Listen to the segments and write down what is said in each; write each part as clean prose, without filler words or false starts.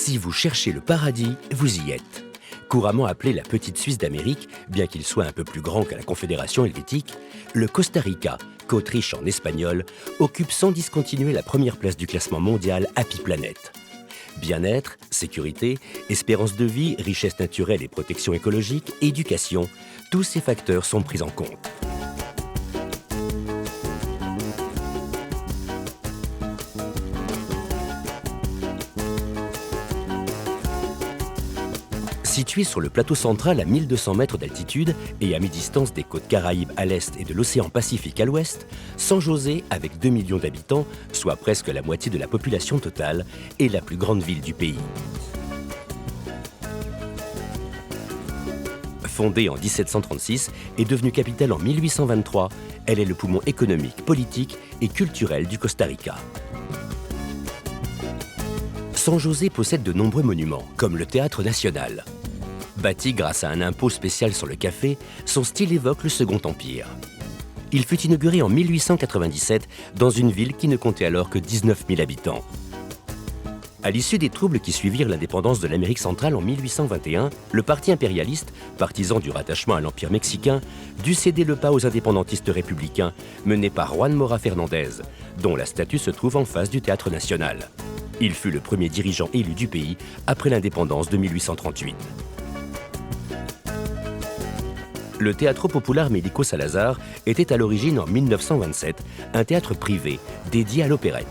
Si vous cherchez le paradis, vous y êtes. Couramment appelé la petite Suisse d'Amérique, bien qu'il soit un peu plus grand que la Confédération helvétique, le Costa Rica, qu'Autriche en espagnol, occupe sans discontinuer la première place du classement mondial Happy Planet. Bien-être, sécurité, espérance de vie, richesse naturelle et protection écologique, éducation, tous ces facteurs sont pris en compte. Situé sur le plateau central à 1200 mètres d'altitude et à mi-distance des côtes Caraïbes à l'est et de l'océan Pacifique à l'ouest, San José, avec 2 millions d'habitants, soit presque la moitié de la population totale, est la plus grande ville du pays. Fondée en 1736 et devenue capitale en 1823, elle est le poumon économique, politique et culturel du Costa Rica. San José possède de nombreux monuments, comme le Théâtre national. Bâti grâce à un impôt spécial sur le café, son style évoque le Second Empire. Il fut inauguré en 1897 dans une ville qui ne comptait alors que 19 000 habitants. À l'issue des troubles qui suivirent l'indépendance de l'Amérique centrale en 1821, le parti impérialiste, partisan du rattachement à l'Empire mexicain, dut céder le pas aux indépendantistes républicains menés par Juan Mora Fernandez, dont la statue se trouve en face du Théâtre national. Il fut le premier dirigeant élu du pays après l'indépendance de 1838. Le Teatro Popular Médico Salazar était à l'origine en 1927 un théâtre privé dédié à l'opérette.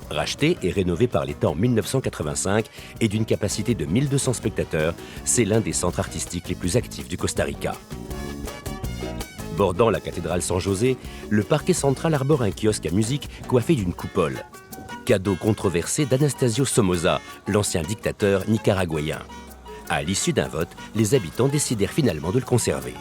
Racheté et rénové par l'État en 1985 et d'une capacité de 1200 spectateurs, c'est l'un des centres artistiques les plus actifs du Costa Rica. Bordant la cathédrale San José, le parquet central arbore un kiosque à musique coiffé d'une coupole. Cadeau controversé d'Anastasio Somoza, l'ancien dictateur nicaraguayen. À l'issue d'un vote, les habitants décidèrent finalement de le conserver.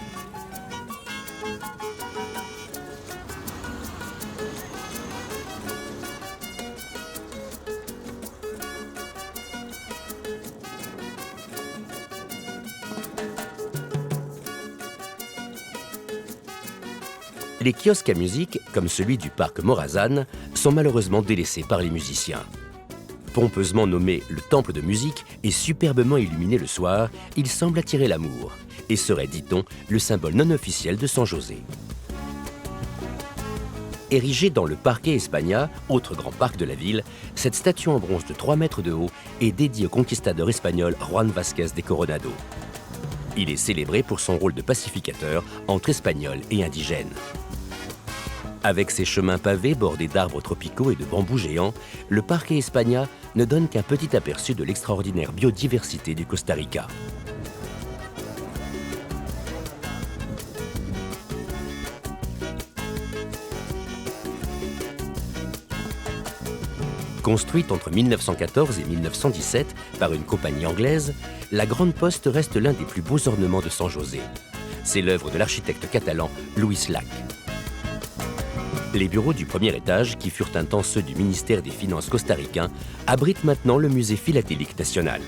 Les kiosques à musique, comme celui du parc Morazán, sont malheureusement délaissés par les musiciens. Pompeusement nommé le temple de musique et superbement illuminé le soir, il semble attirer l'amour et serait, dit-on, le symbole non officiel de San José. Érigée dans le Parque España, autre grand parc de la ville, cette statue en bronze de 3 mètres de haut est dédiée au conquistador espagnol Juan Vázquez de Coronado. Il est célébré pour son rôle de pacificateur entre Espagnols et indigènes. Avec ses chemins pavés bordés d'arbres tropicaux et de bambous géants, le Parque España ne donne qu'un petit aperçu de l'extraordinaire biodiversité du Costa Rica. Construite entre 1914 et 1917 par une compagnie anglaise, la Grande Poste reste l'un des plus beaux ornements de San José. C'est l'œuvre de l'architecte catalan Luis Llach. Les bureaux du premier étage, qui furent un temps ceux du ministère des Finances costaricain, abritent maintenant le musée philatélique national.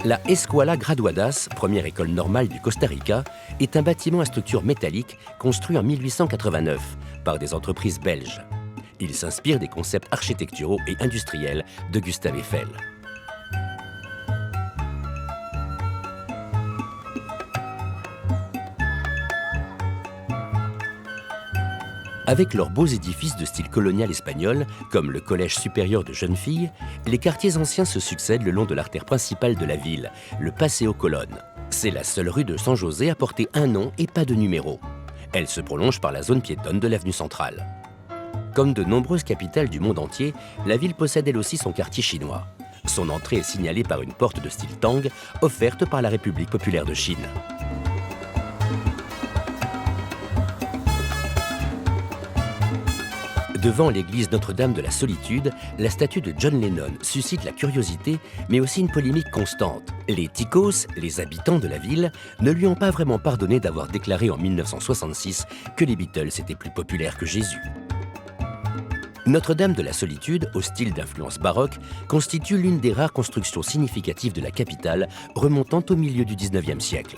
La Escuela Graduadas, première école normale du Costa Rica, est un bâtiment à structure métallique construit en 1889 par des entreprises belges. Il s'inspire des concepts architecturaux et industriels de Gustave Eiffel. Avec leurs beaux édifices de style colonial espagnol, comme le Collège supérieur de jeunes filles, les quartiers anciens se succèdent le long de l'artère principale de la ville, le Paseo Colón. C'est la seule rue de San José à porter un nom et pas de numéro. Elle se prolonge par la zone piétonne de l'avenue centrale. Comme de nombreuses capitales du monde entier, la ville possède elle aussi son quartier chinois. Son entrée est signalée par une porte de style Tang, offerte par la République populaire de Chine. Devant l'église Notre-Dame de la Solitude, la statue de John Lennon suscite la curiosité, mais aussi une polémique constante. Les Ticos, les habitants de la ville, ne lui ont pas vraiment pardonné d'avoir déclaré en 1966 que les Beatles étaient plus populaires que Jésus. Notre-Dame de la Solitude, au style d'influence baroque, constitue l'une des rares constructions significatives de la capitale remontant au milieu du XIXe siècle.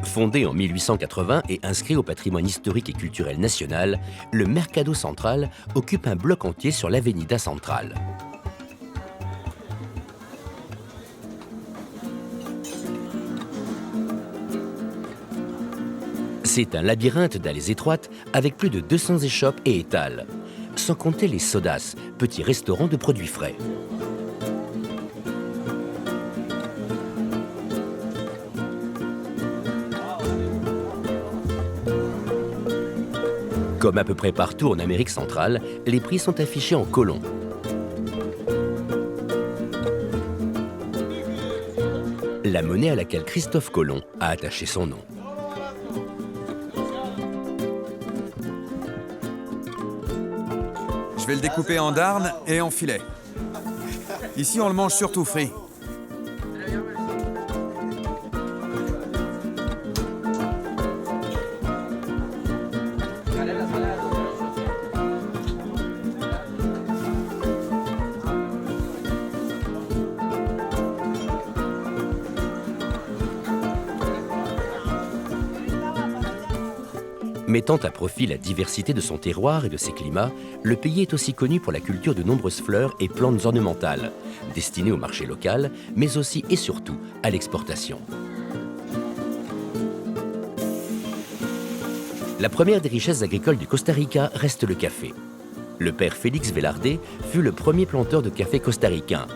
Fondé en 1880 et inscrit au patrimoine historique et culturel national, le Mercado Central occupe un bloc entier sur l'Avenida Central. C'est un labyrinthe d'allées étroites avec plus de 200 échoppes et étals, sans compter les sodas, petits restaurants de produits frais. Comme à peu près partout en Amérique centrale, les prix sont affichés en colons. La monnaie à laquelle Christophe Colomb a attaché son nom. Je vais le découper en darnes et en filets. Ici, on le mange surtout frit. Mettant à profit la diversité de son terroir et de ses climats, le pays est aussi connu pour la culture de nombreuses fleurs et plantes ornementales, destinées au marché local, mais aussi et surtout à l'exportation. La première des richesses agricoles du Costa Rica reste le café. Le père Félix Velarde fut le premier planteur de café costaricain.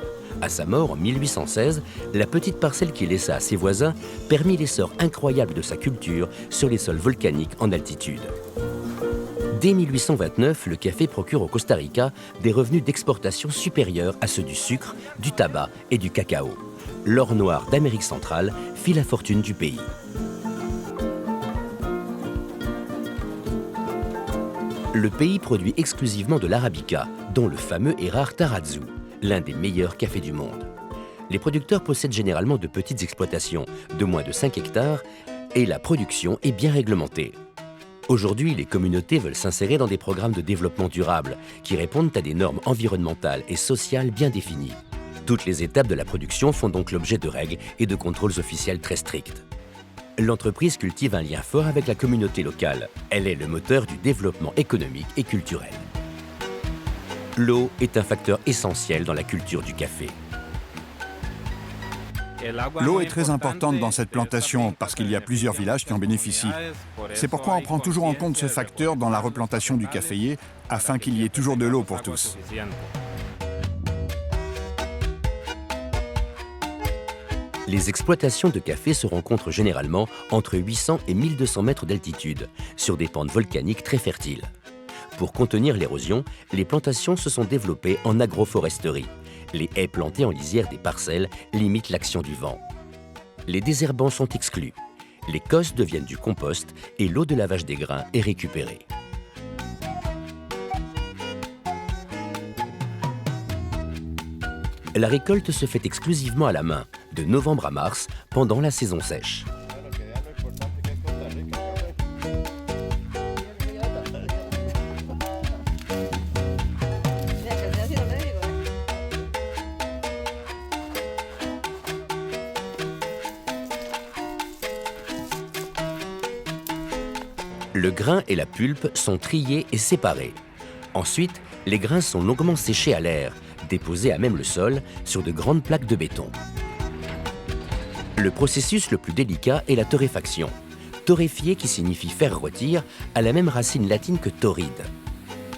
À sa mort en 1816, la petite parcelle qu'il laissa à ses voisins permit l'essor incroyable de sa culture sur les sols volcaniques en altitude. Dès 1829, le café procure au Costa Rica des revenus d'exportation supérieurs à ceux du sucre, du tabac et du cacao. L'or noir d'Amérique centrale fit la fortune du pays. Le pays produit exclusivement de l'arabica, dont le fameux et rare Tarazzu, l'un des meilleurs cafés du monde. Les producteurs possèdent généralement de petites exploitations, de moins de 5 hectares, et la production est bien réglementée. Aujourd'hui, les communautés veulent s'insérer dans des programmes de développement durable qui répondent à des normes environnementales et sociales bien définies. Toutes les étapes de la production font donc l'objet de règles et de contrôles officiels très stricts. L'entreprise cultive un lien fort avec la communauté locale. Elle est le moteur du développement économique et culturel. L'eau est un facteur essentiel dans la culture du café. L'eau est très importante dans cette plantation parce qu'il y a plusieurs villages qui en bénéficient. C'est pourquoi on prend toujours en compte ce facteur dans la replantation du caféier afin qu'il y ait toujours de l'eau pour tous. Les exploitations de café se rencontrent généralement entre 800 et 1200 mètres d'altitude, sur des pentes volcaniques très fertiles. Pour contenir l'érosion, les plantations se sont développées en agroforesterie. Les haies plantées en lisière des parcelles limitent l'action du vent. Les désherbants sont exclus. Les cosses deviennent du compost et l'eau de lavage des grains est récupérée. La récolte se fait exclusivement à la main, de novembre à mars, pendant la saison sèche. Le grain et la pulpe sont triés et séparés. Ensuite, les grains sont longuement séchés à l'air, déposés à même le sol sur de grandes plaques de béton. Le processus le plus délicat est la torréfaction. Torréfier, qui signifie faire rôtir, a la même racine latine que torride.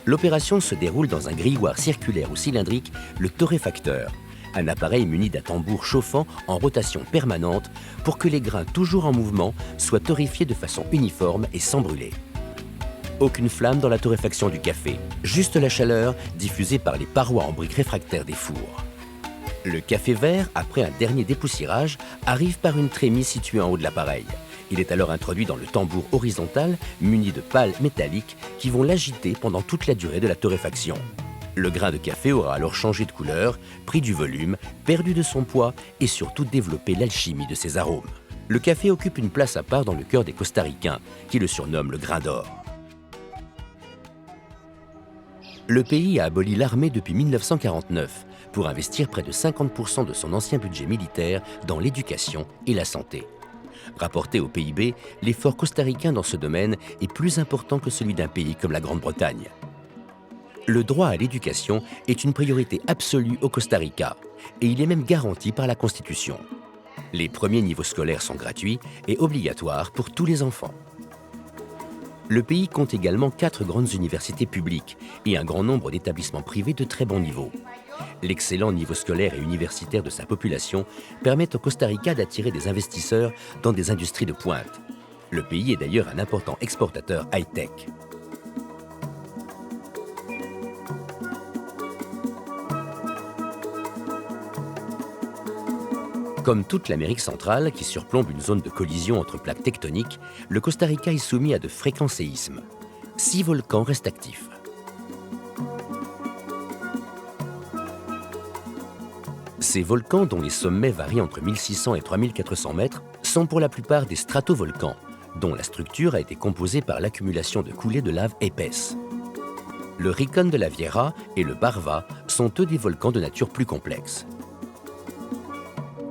L'opération se déroule dans un grilloir circulaire ou cylindrique, le torréfacteur, un appareil muni d'un tambour chauffant en rotation permanente pour que les grains toujours en mouvement soient torréfiés de façon uniforme et sans brûler. Aucune flamme dans la torréfaction du café, juste la chaleur diffusée par les parois en briques réfractaires des fours. Le café vert, après un dernier dépoussiérage, arrive par une trémie située en haut de l'appareil. Il est alors introduit dans le tambour horizontal muni de pales métalliques qui vont l'agiter pendant toute la durée de la torréfaction. Le grain de café aura alors changé de couleur, pris du volume, perdu de son poids et surtout développé l'alchimie de ses arômes. Le café occupe une place à part dans le cœur des Costaricains, qui le surnomment le grain d'or. Le pays a aboli l'armée depuis 1949 pour investir près de 50% de son ancien budget militaire dans l'éducation et la santé. Rapporté au PIB, l'effort costaricain dans ce domaine est plus important que celui d'un pays comme la Grande-Bretagne. Le droit à l'éducation est une priorité absolue au Costa Rica et il est même garanti par la Constitution. Les premiers niveaux scolaires sont gratuits et obligatoires pour tous les enfants. Le pays compte également 4 grandes universités publiques et un grand nombre d'établissements privés de très bon niveau. L'excellent niveau scolaire et universitaire de sa population permet au Costa Rica d'attirer des investisseurs dans des industries de pointe. Le pays est d'ailleurs un important exportateur high-tech. Comme toute l'Amérique centrale, qui surplombe une zone de collision entre plaques tectoniques, le Costa Rica est soumis à de fréquents séismes. 6 volcans restent actifs. Ces volcans, dont les sommets varient entre 1600 et 3400 mètres, sont pour la plupart des stratovolcans, dont la structure a été composée par l'accumulation de coulées de lave épaisses. Le Rincón de la Vieja et le Barva sont eux des volcans de nature plus complexe.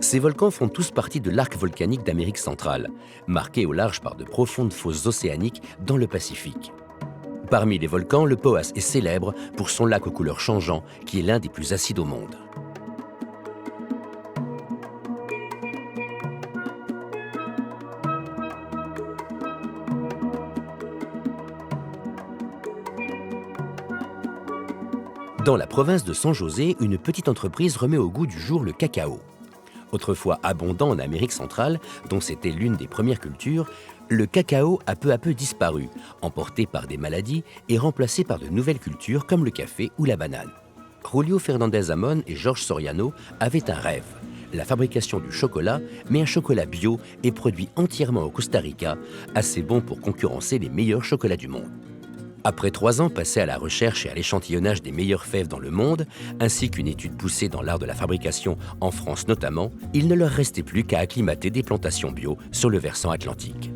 Ces volcans font tous partie de l'arc volcanique d'Amérique centrale, marqué au large par de profondes fosses océaniques dans le Pacifique. Parmi les volcans, le Poás est célèbre pour son lac aux couleurs changeantes, qui est l'un des plus acides au monde. Dans la province de San José, une petite entreprise remet au goût du jour le cacao. Autrefois abondant en Amérique centrale, dont c'était l'une des premières cultures, le cacao a peu à peu disparu, emporté par des maladies et remplacé par de nouvelles cultures comme le café ou la banane. Julio Fernández Amón et George Soriano avaient un rêve, la fabrication du chocolat, mais un chocolat bio et produit entièrement au Costa Rica, assez bon pour concurrencer les meilleurs chocolats du monde. Après 3 ans passés à la recherche et à l'échantillonnage des meilleures fèves dans le monde, ainsi qu'une étude poussée dans l'art de la fabrication en France notamment, il ne leur restait plus qu'à acclimater des plantations bio sur le versant atlantique.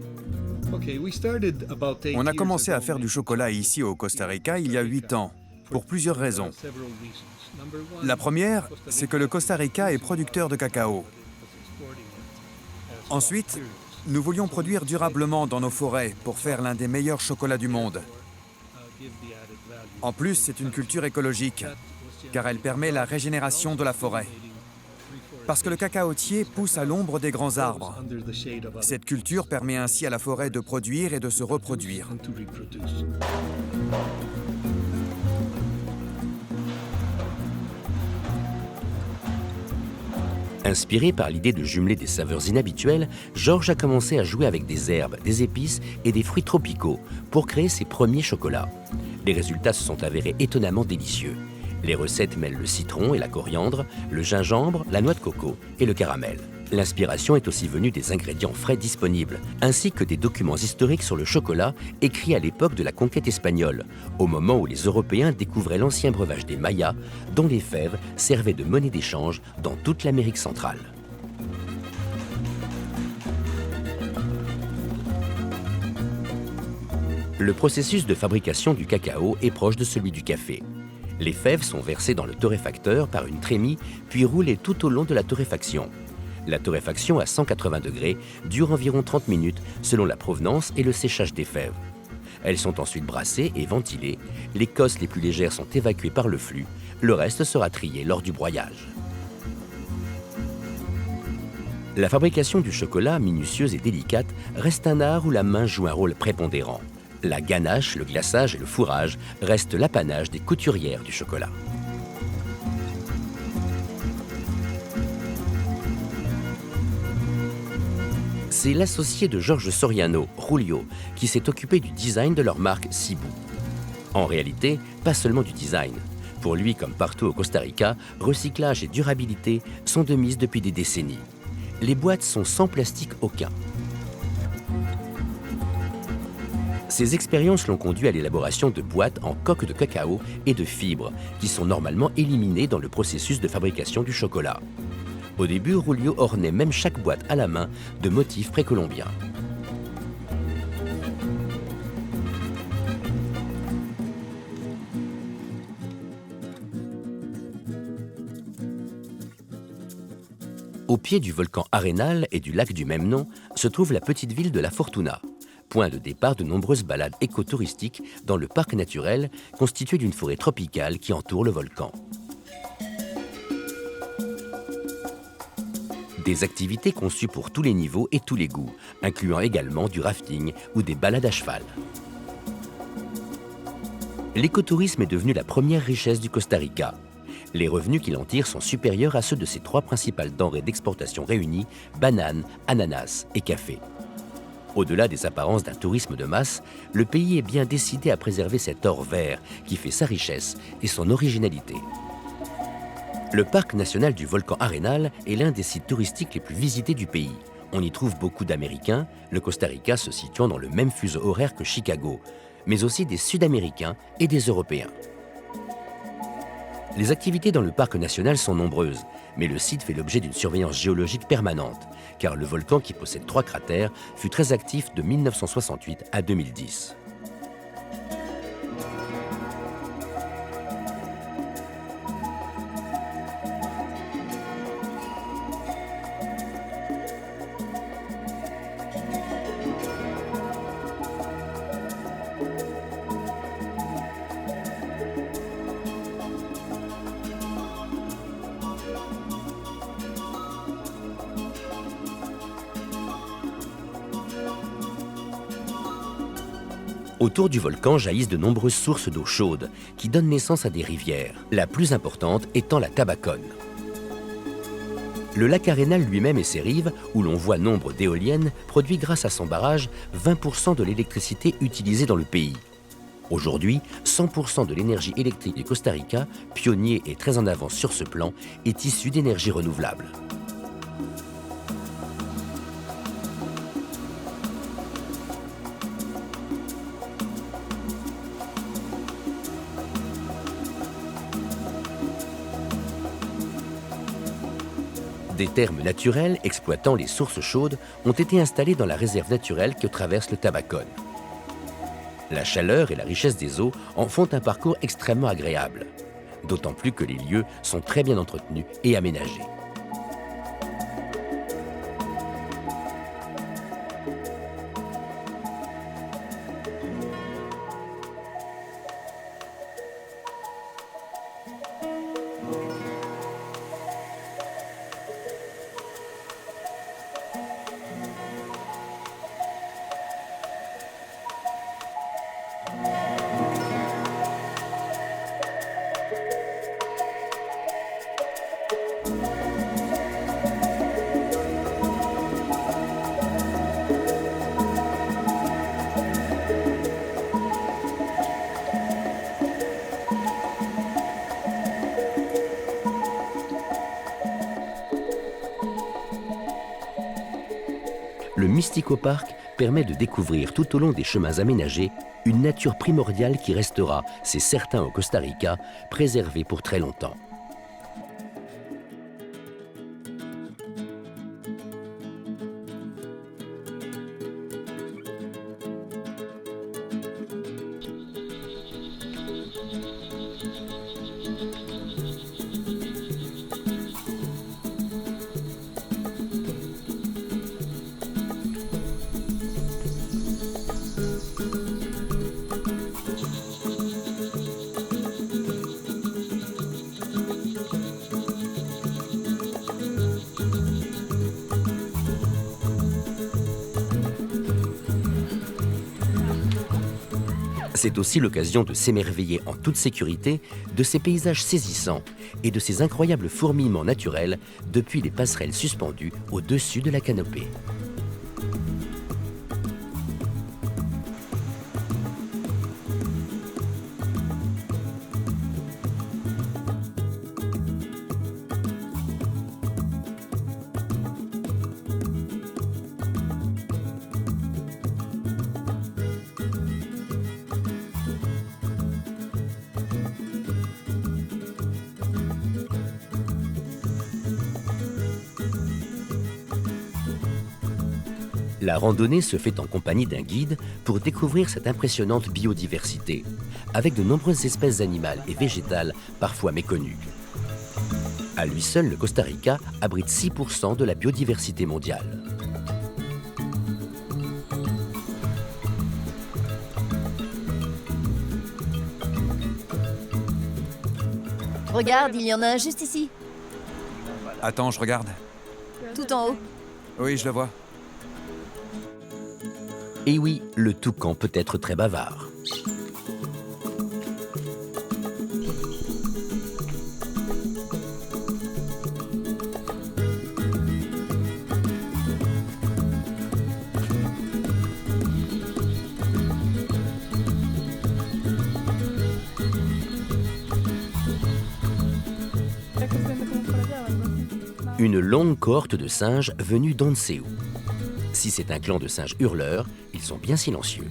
On a commencé à faire du chocolat ici au Costa Rica il y a 8 ans, pour plusieurs raisons. La première, c'est que le Costa Rica est producteur de cacao. Ensuite, nous voulions produire durablement dans nos forêts pour faire l'un des meilleurs chocolats du monde. En plus, c'est une culture écologique, car elle permet la régénération de la forêt. Parce que le cacaotier pousse à l'ombre des grands arbres. Cette culture permet ainsi à la forêt de produire et de se reproduire. Inspiré par l'idée de jumeler des saveurs inhabituelles, George a commencé à jouer avec des herbes, des épices et des fruits tropicaux pour créer ses premiers chocolats. Les résultats se sont avérés étonnamment délicieux. Les recettes mêlent le citron et la coriandre, le gingembre, la noix de coco et le caramel. L'inspiration est aussi venue des ingrédients frais disponibles, ainsi que des documents historiques sur le chocolat écrits à l'époque de la conquête espagnole, au moment où les Européens découvraient l'ancien breuvage des Mayas, dont les fèves servaient de monnaie d'échange dans toute l'Amérique centrale. Le processus de fabrication du cacao est proche de celui du café. Les fèves sont versées dans le torréfacteur par une trémie, puis roulées tout au long de la torréfaction. La torréfaction à 180 degrés dure environ 30 minutes selon la provenance et le séchage des fèves. Elles sont ensuite brassées et ventilées. Les cosses les plus légères sont évacuées par le flux. Le reste sera trié lors du broyage. La fabrication du chocolat, minutieuse et délicate, reste un art où la main joue un rôle prépondérant. La ganache, le glaçage et le fourrage restent l'apanage des couturières du chocolat. C'est l'associé de George Soriano, Julio, qui s'est occupé du design de leur marque Cibú. En réalité, pas seulement du design. Pour lui, comme partout au Costa Rica, recyclage et durabilité sont de mise depuis des décennies. Les boîtes sont sans plastique aucun. Ces expériences l'ont conduit à l'élaboration de boîtes en coque de cacao et de fibres, qui sont normalement éliminées dans le processus de fabrication du chocolat. Au début, Julio ornait même chaque boîte à la main de motifs précolombiens. Au pied du volcan Arenal et du lac du même nom se trouve la petite ville de La Fortuna, point de départ de nombreuses balades écotouristiques dans le parc naturel constitué d'une forêt tropicale qui entoure le volcan. Des activités conçues pour tous les niveaux et tous les goûts, incluant également du rafting ou des balades à cheval. L'écotourisme est devenu la première richesse du Costa Rica. Les revenus qu'il en tire sont supérieurs à ceux de ses 3 principales denrées d'exportation réunies, bananes, ananas et café. Au-delà des apparences d'un tourisme de masse, le pays est bien décidé à préserver cet or vert qui fait sa richesse et son originalité. Le parc national du volcan Arenal est l'un des sites touristiques les plus visités du pays. On y trouve beaucoup d'Américains, le Costa Rica se situant dans le même fuseau horaire que Chicago, mais aussi des Sud-Américains et des Européens. Les activités dans le parc national sont nombreuses, mais le site fait l'objet d'une surveillance géologique permanente, car le volcan, qui possède 3 cratères, fut très actif de 1968 à 2010. Autour du volcan jaillissent de nombreuses sources d'eau chaude qui donnent naissance à des rivières, la plus importante étant la Tabacón. Le lac Arenal lui-même et ses rives, où l'on voit nombre d'éoliennes, produit grâce à son barrage 20% de l'électricité utilisée dans le pays. Aujourd'hui, 100% de l'énergie électrique du Costa Rica, pionnier et très en avance sur ce plan, est issue d'énergie renouvelable. Des thermes naturels exploitant les sources chaudes ont été installés dans la réserve naturelle que traverse le Tabacón. La chaleur et la richesse des eaux en font un parcours extrêmement agréable, d'autant plus que les lieux sont très bien entretenus et aménagés. Le Mystico Park permet de découvrir tout au long des chemins aménagés une nature primordiale qui restera, c'est certain au Costa Rica, préservée pour très longtemps. C'est aussi l'occasion de s'émerveiller en toute sécurité de ces paysages saisissants et de ces incroyables fourmillements naturels depuis les passerelles suspendues au-dessus de la canopée. La randonnée se fait en compagnie d'un guide pour découvrir cette impressionnante biodiversité, avec de nombreuses espèces animales et végétales parfois méconnues. À lui seul, le Costa Rica abrite 6% de la biodiversité mondiale. Regarde, il y en a un juste ici, Attends, je regarde. tout en haut. Oui, je le vois. Et oui, le toucan peut être très bavard. Une longue cohorte de singes venus d'on ne sait où. Si c'est un clan de singes hurleurs, ils sont bien silencieux.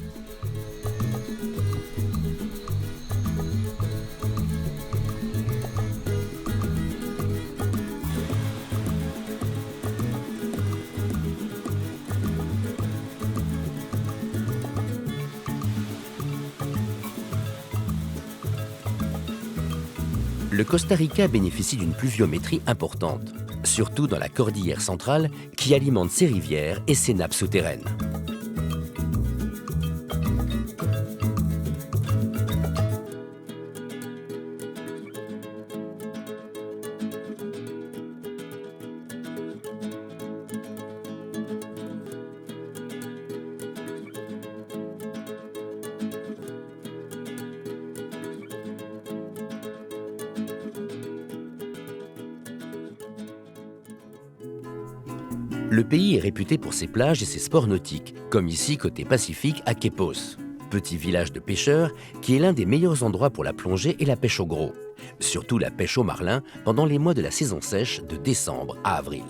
Le Costa Rica bénéficie d'une pluviométrie importante, surtout dans la cordillère centrale qui alimente ses rivières et ses nappes souterraines. Le pays est réputé pour ses plages et ses sports nautiques, comme ici côté Pacifique à Quepos, petit village de pêcheurs qui est l'un des meilleurs endroits pour la plongée et la pêche au gros, surtout la pêche au marlin pendant les mois de la saison sèche de décembre à avril.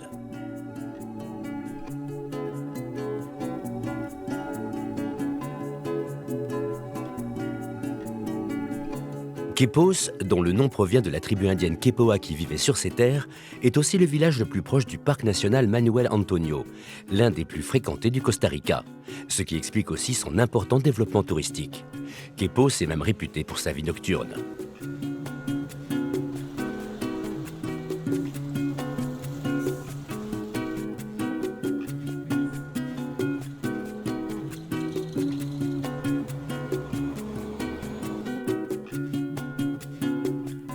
Quepos, dont le nom provient de la tribu indienne Quepoa qui vivait sur ces terres, est aussi le village le plus proche du parc national Manuel Antonio, l'un des plus fréquentés du Costa Rica, ce qui explique aussi son important développement touristique. Quepos est même réputé pour sa vie nocturne.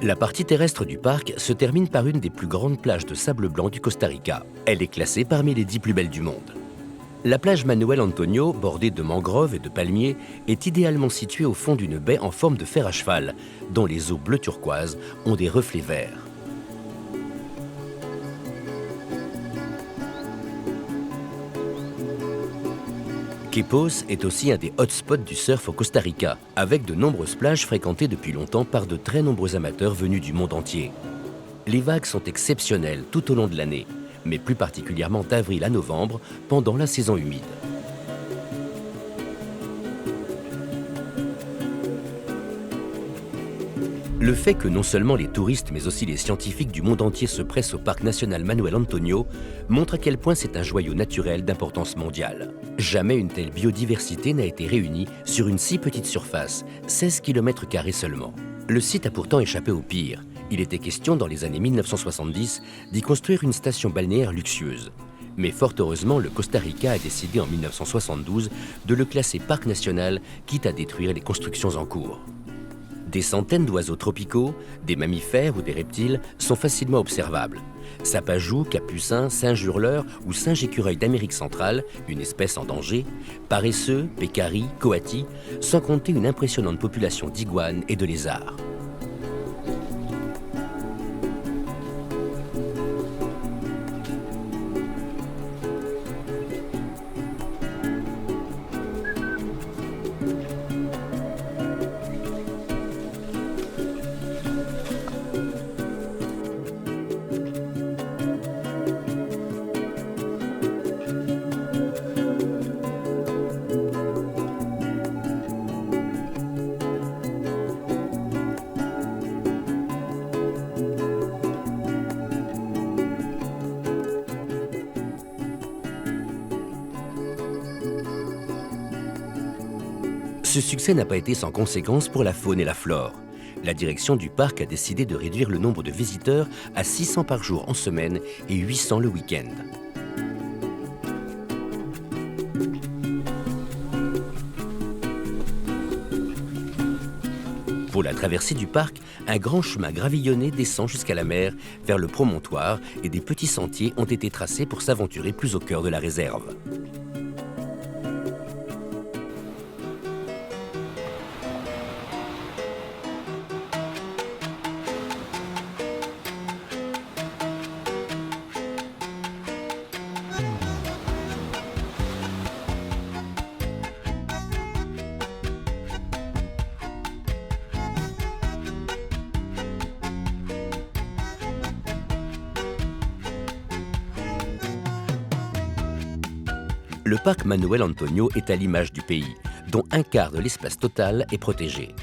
La partie terrestre du parc se termine par une des plus grandes plages de sable blanc du Costa Rica. Elle est classée parmi les 10 plus belles du monde. La plage Manuel Antonio, bordée de mangroves et de palmiers, est idéalement située au fond d'une baie en forme de fer à cheval, dont les eaux bleu turquoise ont des reflets verts. Quepos est aussi un des hotspots du surf au Costa Rica, avec de nombreuses plages fréquentées depuis longtemps par de très nombreux amateurs venus du monde entier. Les vagues sont exceptionnelles tout au long de l'année, mais plus particulièrement d'avril à novembre, pendant la saison humide. Le fait que non seulement les touristes mais aussi les scientifiques du monde entier se pressent au parc national Manuel Antonio montre à quel point c'est un joyau naturel d'importance mondiale. Jamais une telle biodiversité n'a été réunie sur une si petite surface, 16 km² seulement. Le site a pourtant échappé au pire. Il était question dans les années 1970 d'y construire une station balnéaire luxueuse. Mais fort heureusement, le Costa Rica a décidé en 1972 de le classer parc national, quitte à détruire les constructions en cours. Des centaines d'oiseaux tropicaux, des mammifères ou des reptiles sont facilement observables. Sapajous, capucins, singes hurleurs ou singes écureuils d'Amérique centrale, une espèce en danger, paresseux, pécaris, coatis, sans compter une impressionnante population d'iguanes et de lézards. Ce succès n'a pas été sans conséquence pour la faune et la flore. La direction du parc a décidé de réduire le nombre de visiteurs à 600 par jour en semaine et 800 le week-end. Pour la traversée du parc, un grand chemin gravillonné descend jusqu'à la mer, vers le promontoire, et des petits sentiers ont été tracés pour s'aventurer plus au cœur de la réserve. Le parc Manuel Antonio est à l'image du pays, dont un quart de l'espace total est protégé.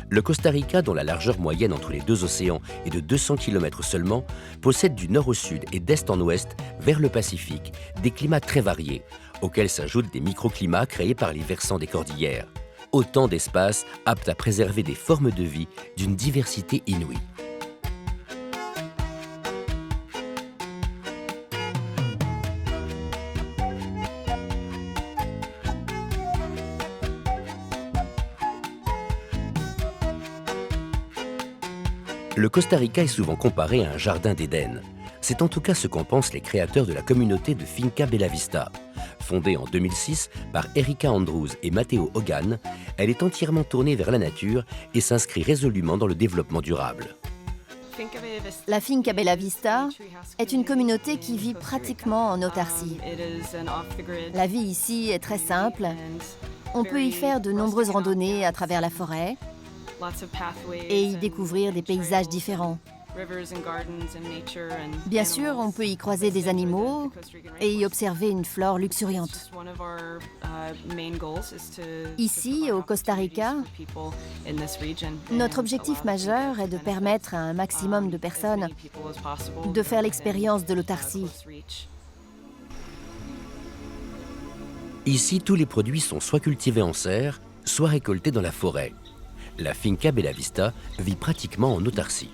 Le Costa Rica, dont la largeur moyenne entre les deux océans est de 200 km seulement, possède du nord au sud et d'est en ouest, vers le Pacifique, des climats très variés, auxquels s'ajoutent des microclimats créés par les versants des cordillères. Autant d'espaces aptes à préserver des formes de vie d'une diversité inouïe. Le Costa Rica est souvent comparé à un jardin d'Éden. C'est en tout cas ce qu'en pensent les créateurs de la communauté de Finca Bella Vista. Fondée en 2006 par Erika Andrews et Matteo Hogan, elle est entièrement tournée vers la nature et s'inscrit résolument dans le développement durable. La Finca Bella Vista est une communauté qui vit pratiquement en autarcie. La vie ici est très simple. On peut y faire de nombreuses randonnées à travers la forêt et y découvrir des paysages différents. Bien sûr, on peut y croiser des animaux et y observer une flore luxuriante. Ici, au Costa Rica, notre objectif majeur est de permettre à un maximum de personnes de faire l'expérience de l'autarcie. Ici, tous les produits sont soit cultivés en serre, soit récoltés dans la forêt. La Finca Bella Vista vit pratiquement en autarcie.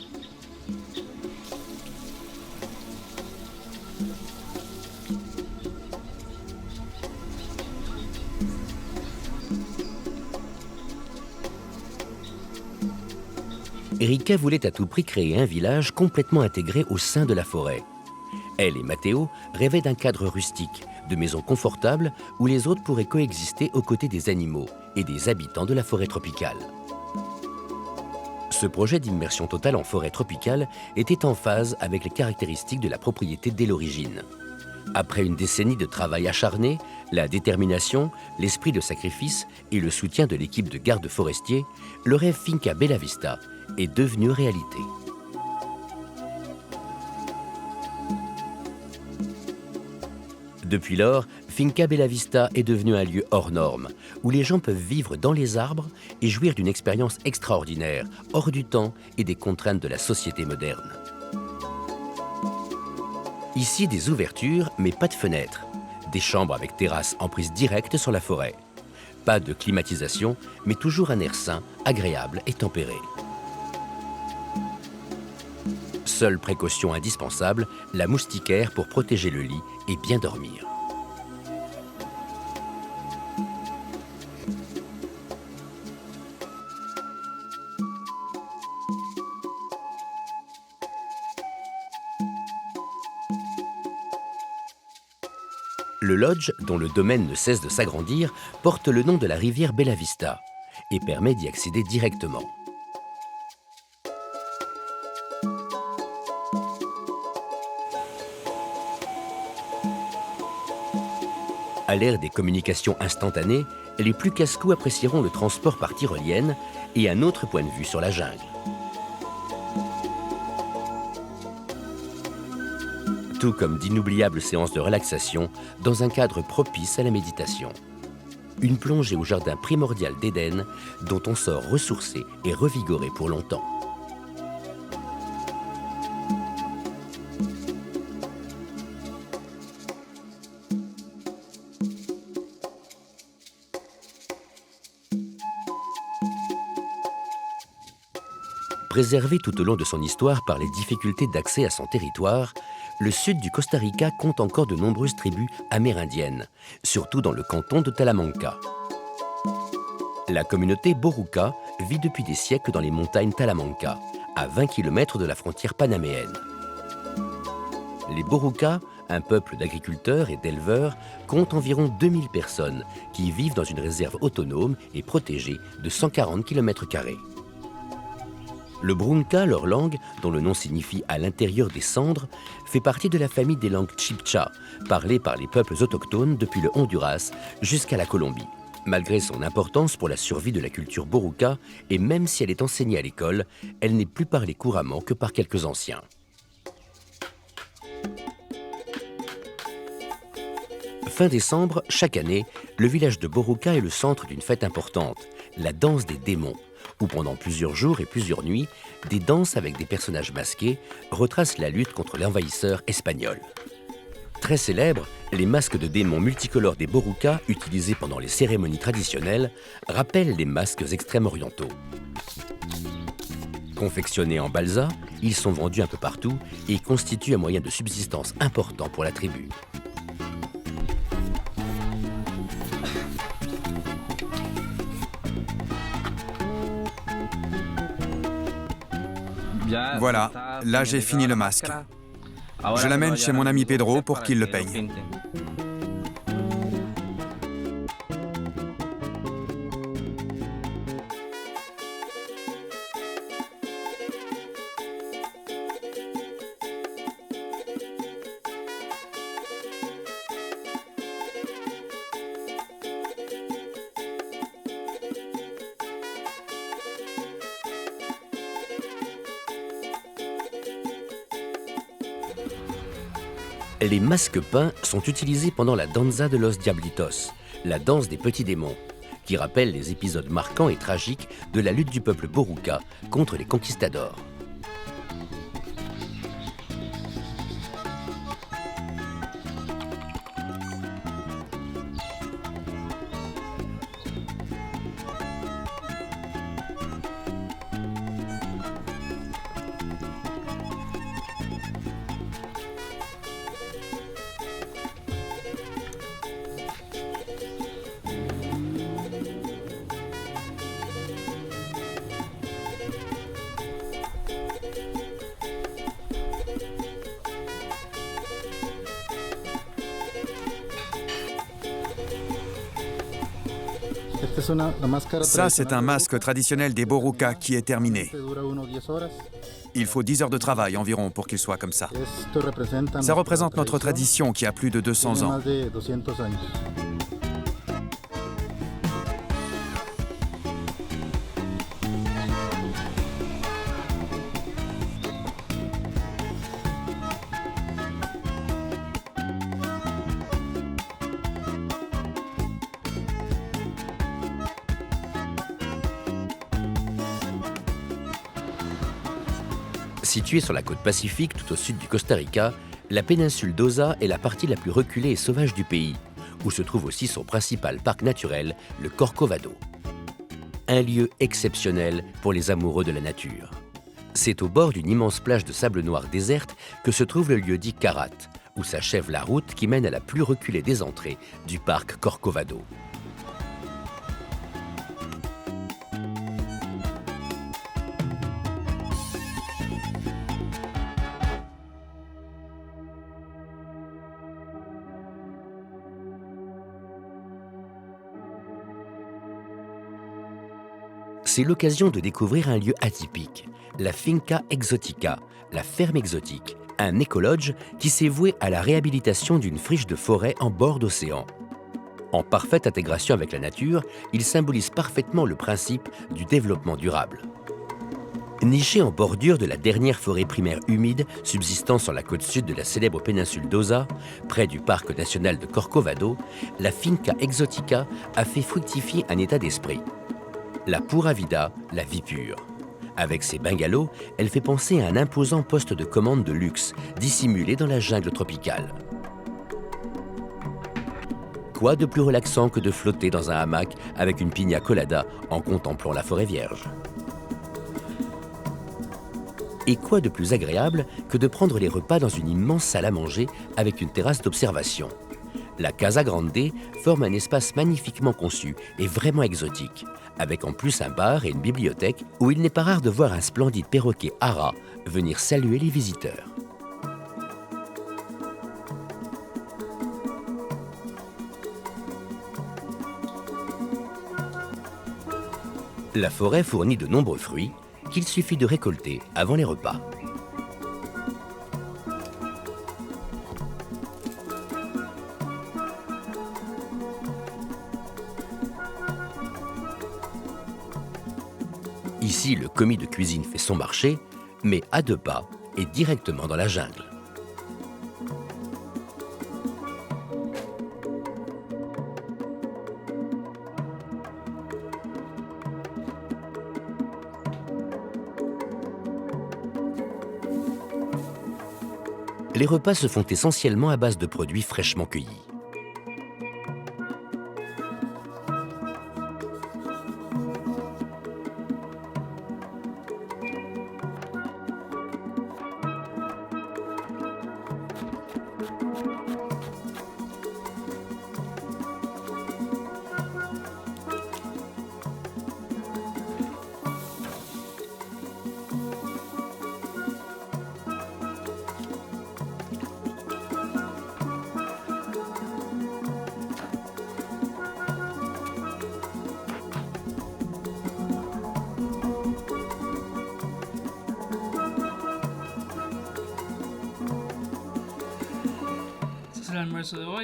Erika voulait à tout prix créer un village complètement intégré au sein de la forêt. Elle et Matteo rêvaient d'un cadre rustique, de maisons confortables où les autres pourraient coexister aux côtés des animaux et des habitants de la forêt tropicale. Ce projet d'immersion totale en forêt tropicale était en phase avec les caractéristiques de la propriété dès l'origine. Après une décennie de travail acharné, la détermination, l'esprit de sacrifice et le soutien de l'équipe de gardes forestiers, le rêve Finca Bella Vista est devenu réalité. Depuis lors, Finca Bella Vista est devenu un lieu hors norme, où les gens peuvent vivre dans les arbres et jouir d'une expérience extraordinaire, hors du temps et des contraintes de la société moderne. Ici, des ouvertures, mais pas de fenêtres. Des chambres avec terrasse en prise directe sur la forêt. Pas de climatisation, mais toujours un air sain, agréable et tempéré. Seule précaution indispensable, la moustiquaire pour protéger le lit et bien dormir. Le lodge, dont le domaine ne cesse de s'agrandir, porte le nom de la rivière Bella Vista et permet d'y accéder directement. À l'ère des communications instantanées, les plus casse-cou apprécieront le transport par tyrolienne et un autre point de vue sur la jungle. Tout comme d'inoubliables séances de relaxation dans un cadre propice à la méditation. Une plongée au jardin primordial d'Éden dont on sort ressourcé et revigoré pour longtemps. Préservé tout au long de son histoire par les difficultés d'accès à son territoire, le sud du Costa Rica compte encore de nombreuses tribus amérindiennes, surtout dans le canton de Talamanca. La communauté Boruca vit depuis des siècles dans les montagnes Talamanca, à 20 km de la frontière panaméenne. Les Boruca, un peuple d'agriculteurs et d'éleveurs, comptent environ 2000 personnes qui vivent dans une réserve autonome et protégée de 140 km². Le Brunca, leur langue, dont le nom signifie « à l'intérieur des cendres », fait partie de la famille des langues Chibcha, parlées par les peuples autochtones depuis le Honduras jusqu'à la Colombie. Malgré son importance pour la survie de la culture Boruca, et même si elle est enseignée à l'école, elle n'est plus parlée couramment que par quelques anciens. Fin décembre, chaque année, le village de Boruca est le centre d'une fête importante, la danse des démons, où pendant plusieurs jours et plusieurs nuits, des danses avec des personnages masqués retracent la lutte contre l'envahisseur espagnol. Très célèbres, les masques de démons multicolores des Boruca, utilisés pendant les cérémonies traditionnelles, rappellent les masques extrême-orientaux. Confectionnés en balsa, ils sont vendus un peu partout et constituent un moyen de subsistance important pour la tribu. Voilà, là j'ai fini le masque. Je l'amène chez mon ami Pedro pour qu'il le peigne. Les masques peints sont utilisés pendant la Danza de los Diablitos, la danse des petits démons, qui rappelle les épisodes marquants et tragiques de la lutte du peuple Boruca contre les conquistadors. Ça, c'est un masque traditionnel des Boruca qui est terminé. Il faut 10 heures de travail environ pour qu'il soit comme ça. Ça représente notre tradition qui a plus de 200 ans. Située sur la côte pacifique tout au sud du Costa Rica, la péninsule d'Osa est la partie la plus reculée et sauvage du pays, où se trouve aussi son principal parc naturel, le Corcovado. Un lieu exceptionnel pour les amoureux de la nature. C'est au bord d'une immense plage de sable noir déserte que se trouve le lieu-dit Carat, où s'achève la route qui mène à la plus reculée des entrées du parc Corcovado. C'est l'occasion de découvrir un lieu atypique, la Finca Exotica, la ferme exotique, un écolodge qui s'est voué à la réhabilitation d'une friche de forêt en bord d'océan. En parfaite intégration avec la nature, il symbolise parfaitement le principe du développement durable. Nichée en bordure de la dernière forêt primaire humide subsistant sur la côte sud de la célèbre péninsule d'Osa, près du parc national de Corcovado, la Finca Exotica a fait fructifier un état d'esprit. La Pura Vida, la vie pure. Avec ses bungalows, elle fait penser à un imposant poste de commande de luxe, dissimulé dans la jungle tropicale. Quoi de plus relaxant que de flotter dans un hamac avec une piña colada en contemplant la forêt vierge? Et quoi de plus agréable que de prendre les repas dans une immense salle à manger avec une terrasse d'observation. La Casa Grande forme un espace magnifiquement conçu et vraiment exotique, avec en plus un bar et une bibliothèque où il n'est pas rare de voir un splendide perroquet ara venir saluer les visiteurs. La forêt fournit de nombreux fruits qu'il suffit de récolter avant les repas. Ici, le commis de cuisine fait son marché, mais à 2 pas et directement dans la jungle. Les repas se font essentiellement à base de produits fraîchement cueillis.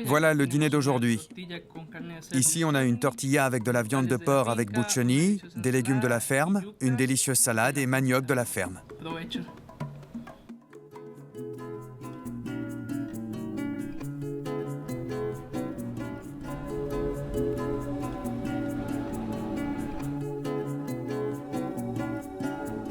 Voilà le dîner d'aujourd'hui. Ici, on a une tortilla avec de la viande de porc avec buccioni, des légumes de la ferme, une délicieuse salade et manioc de la ferme.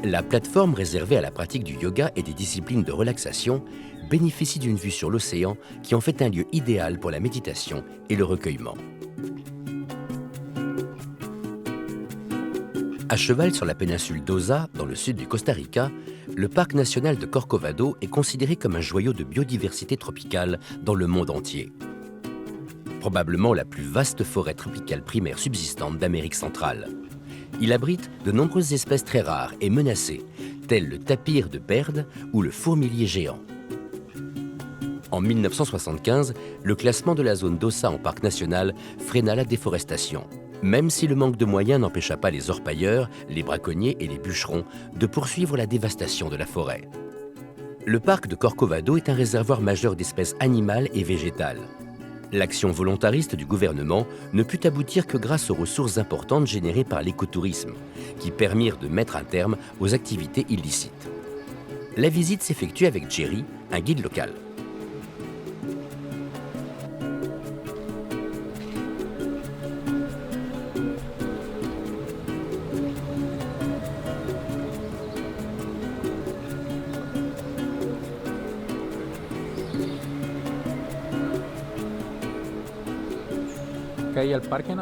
La plateforme réservée à la pratique du yoga et des disciplines de relaxation bénéficie d'une vue sur l'océan qui en fait un lieu idéal pour la méditation et le recueillement. À cheval sur la péninsule d'Osa, dans le sud du Costa Rica, le parc national de Corcovado est considéré comme un joyau de biodiversité tropicale dans le monde entier. Probablement la plus vaste forêt tropicale primaire subsistante d'Amérique centrale. Il abrite de nombreuses espèces très rares et menacées, telles le tapir de Baird ou le fourmilier géant. En 1975, le classement de la zone d'Osa en parc national freina la déforestation, même si le manque de moyens n'empêcha pas les orpailleurs, les braconniers et les bûcherons de poursuivre la dévastation de la forêt. Le parc de Corcovado est un réservoir majeur d'espèces animales et végétales. L'action volontariste du gouvernement ne put aboutir que grâce aux ressources importantes générées par l'écotourisme, qui permirent de mettre un terme aux activités illicites. La visite s'effectue avec Jerry, un guide local.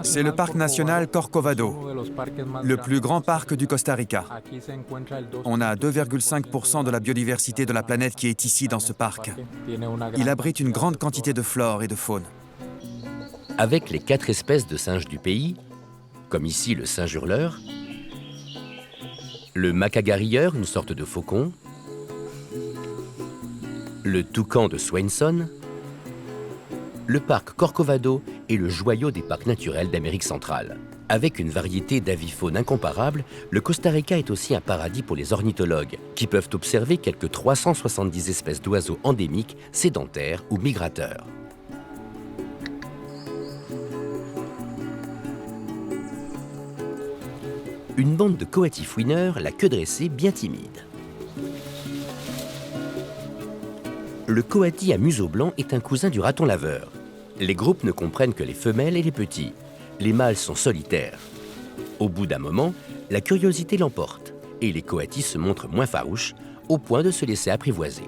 C'est le parc national Corcovado, le plus grand parc du Costa Rica. On a 2,5% de la biodiversité de la planète qui est ici dans ce parc. Il abrite une grande quantité de flore et de faune. Avec les 4 espèces de singes du pays, comme ici le singe hurleur, le macagarilleur, une sorte de faucon, le toucan de Swainson, le parc Corcovado est le joyau des parcs naturels d'Amérique centrale. Avec une variété d'avifaune incomparable, le Costa Rica est aussi un paradis pour les ornithologues, qui peuvent observer quelques 370 espèces d'oiseaux endémiques, sédentaires ou migrateurs. Une bande de coati fouineurs, la queue dressée, bien timide. Le coati à museau blanc est un cousin du raton laveur. Les groupes ne comprennent que les femelles et les petits. Les mâles sont solitaires. Au bout d'un moment, la curiosité l'emporte et les coatis se montrent moins farouches, au point de se laisser apprivoiser.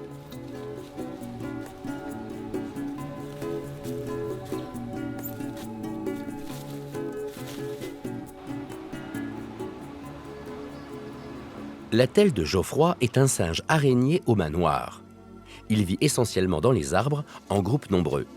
La telle de Geoffroy est un singe araignée aux mains noires. Il vit essentiellement dans les arbres, en groupes nombreux.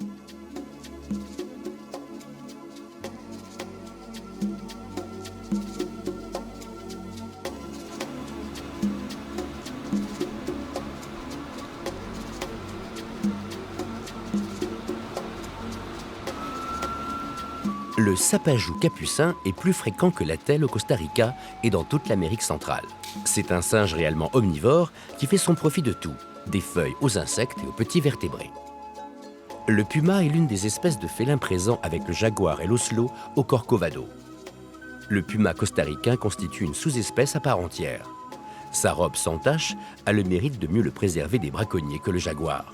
Le sapajou capucin est plus fréquent que la telle au Costa Rica et dans toute l'Amérique centrale. C'est un singe réellement omnivore qui fait son profit de tout, des feuilles aux insectes et aux petits vertébrés. Le puma est l'une des espèces de félins présents avec le jaguar et l'oslo au Corcovado. Le puma costaricain constitue une sous-espèce à part entière. Sa robe sans tache a le mérite de mieux le préserver des braconniers que le jaguar.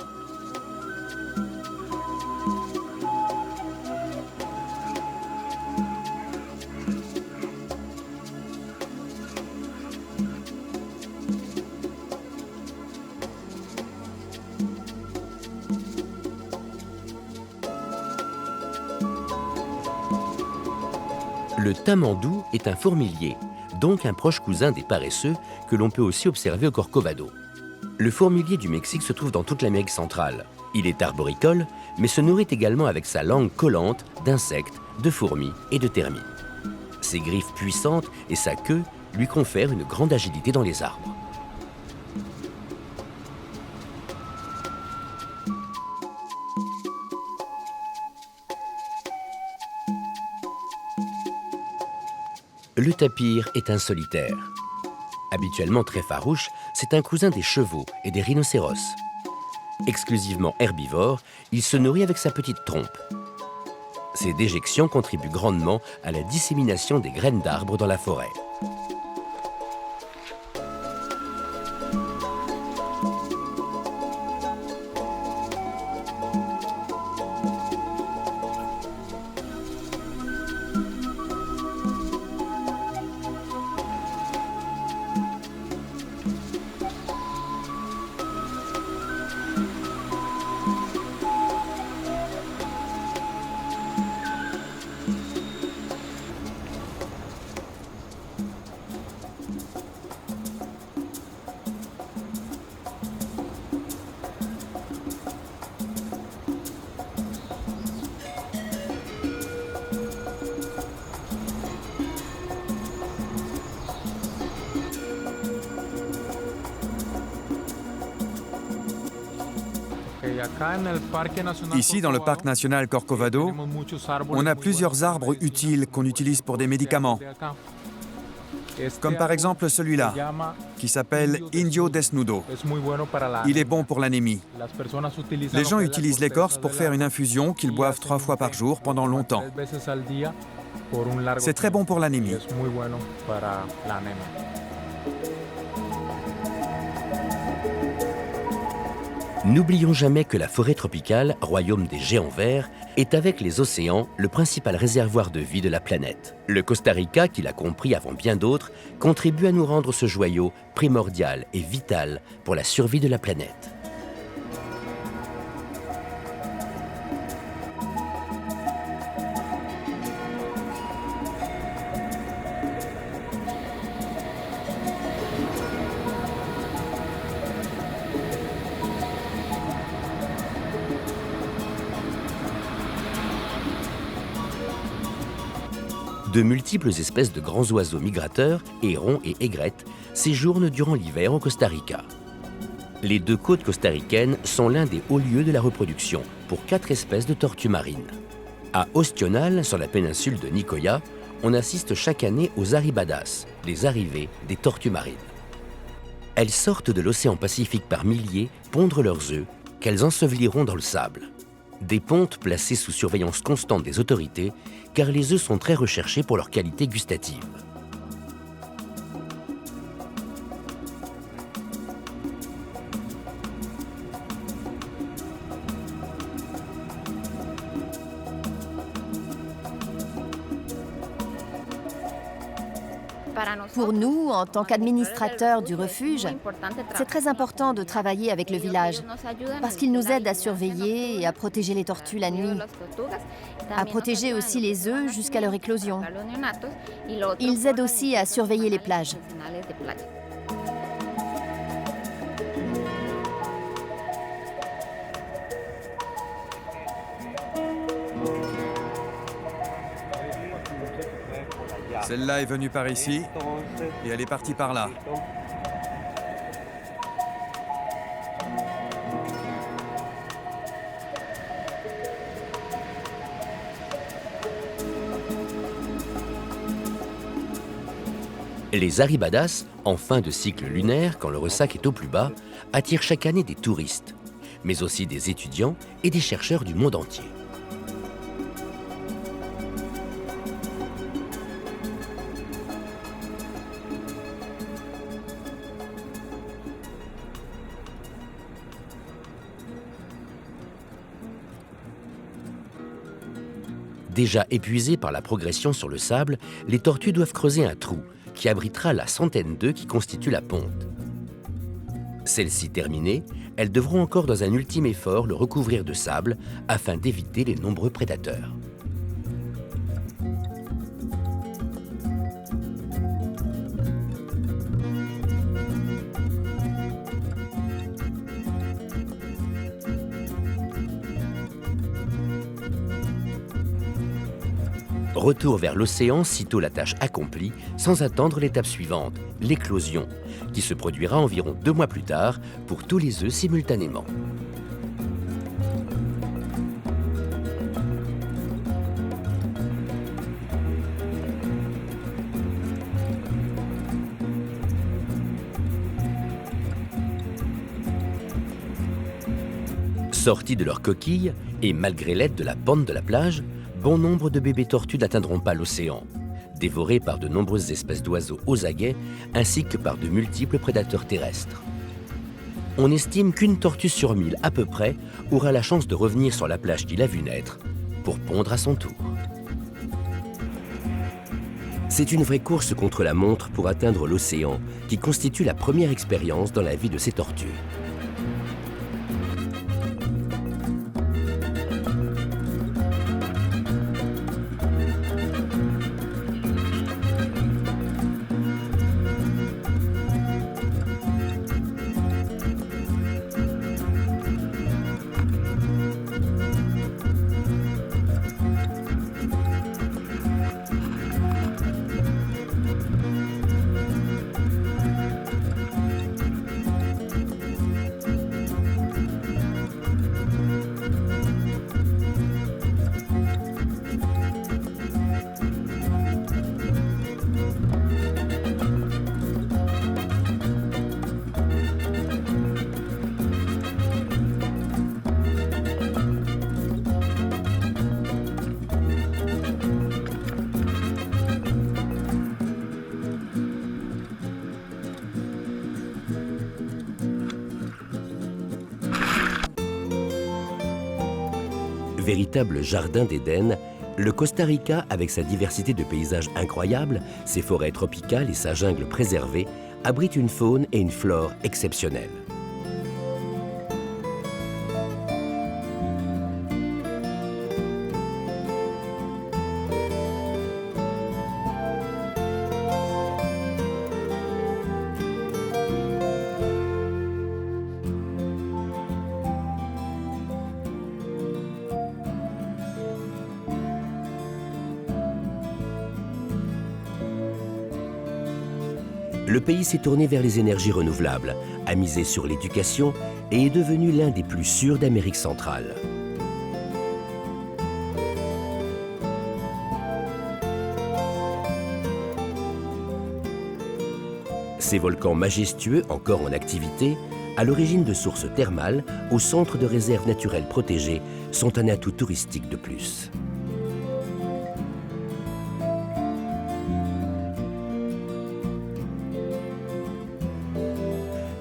Le tamandou est un fourmilier, donc un proche cousin des paresseux que l'on peut aussi observer au Corcovado. Le fourmilier du Mexique se trouve dans toute l'Amérique centrale. Il est arboricole, mais se nourrit également avec sa langue collante d'insectes, de fourmis et de termites. Ses griffes puissantes et sa queue lui confèrent une grande agilité dans les arbres. Le tapir est un solitaire. Habituellement très farouche, c'est un cousin des chevaux et des rhinocéros. Exclusivement herbivore, il se nourrit avec sa petite trompe. Ses déjections contribuent grandement à la dissémination des graines d'arbres dans la forêt. Ici, dans le parc national Corcovado, on a plusieurs arbres utiles qu'on utilise pour des médicaments. Comme par exemple celui-là, qui s'appelle Indio Desnudo. Il est bon pour l'anémie. Les gens utilisent l'écorce pour faire une infusion qu'ils boivent 3 fois par jour pendant longtemps. C'est très bon pour l'anémie. N'oublions jamais que la forêt tropicale, royaume des géants verts, est avec les océans le principal réservoir de vie de la planète. Le Costa Rica, qui l'a compris avant bien d'autres, contribue à nous rendre ce joyau primordial et vital pour la survie de la planète. De multiples espèces de grands oiseaux migrateurs, hérons et aigrettes, séjournent durant l'hiver au Costa Rica. Les 2 côtes costaricaines sont l'un des hauts lieux de la reproduction pour 4 espèces de tortues marines. À Ostional, sur la péninsule de Nicoya, on assiste chaque année aux arribadas, les arrivées des tortues marines. Elles sortent de l'océan Pacifique par milliers pondre leurs œufs, qu'elles enseveliront dans le sable. Des pontes placées sous surveillance constante des autorités, car les œufs sont très recherchés pour leur qualité gustative. Pour nous, en tant qu'administrateurs du refuge, c'est très important de travailler avec le village parce qu'ils nous aident à surveiller et à protéger les tortues la nuit, à protéger aussi les œufs jusqu'à leur éclosion. Ils aident aussi à surveiller les plages. Celle-là est venue par ici et elle est partie par là. Les Arribadas, en fin de cycle lunaire, quand le ressac est au plus bas, attirent chaque année des touristes, mais aussi des étudiants et des chercheurs du monde entier. Déjà épuisées par la progression sur le sable, les tortues doivent creuser un trou qui abritera la centaine d'œufs qui constituent la ponte. Celle-ci terminée, elles devront encore dans un ultime effort le recouvrir de sable afin d'éviter les nombreux prédateurs. Retour vers l'océan sitôt la tâche accomplie, sans attendre l'étape suivante, l'éclosion, qui se produira environ 2 mois plus tard pour tous les œufs simultanément. Sortis de leur coquille, et malgré l'aide de la pente de la plage, bon nombre de bébés tortues n'atteindront pas l'océan, dévorés par de nombreuses espèces d'oiseaux aux aguets ainsi que par de multiples prédateurs terrestres. On estime qu'une tortue sur 1000 à peu près aura la chance de revenir sur la plage qu'il a vue naître pour pondre à son tour. C'est une vraie course contre la montre pour atteindre l'océan qui constitue la première expérience dans la vie de ces tortues. Véritable jardin d'Éden, le Costa Rica, avec sa diversité de paysages incroyables, ses forêts tropicales et sa jungle préservée, abrite une faune et une flore exceptionnelles. Le pays s'est tourné vers les énergies renouvelables, a misé sur l'éducation et est devenu l'un des plus sûrs d'Amérique centrale. Ces volcans majestueux, encore en activité, à l'origine de sources thermales, au centre de réserves naturelles protégées, sont un atout touristique de plus.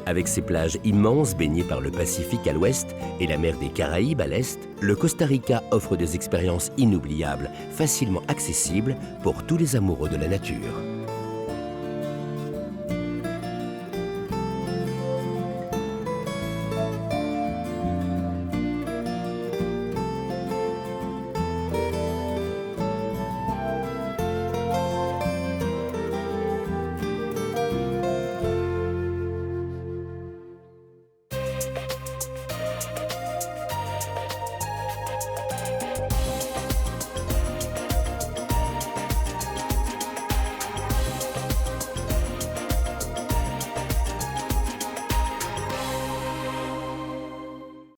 Avec ses plages immenses baignées par le Pacifique à l'ouest et la mer des Caraïbes à l'est, le Costa Rica offre des expériences inoubliables, facilement accessibles pour tous les amoureux de la nature.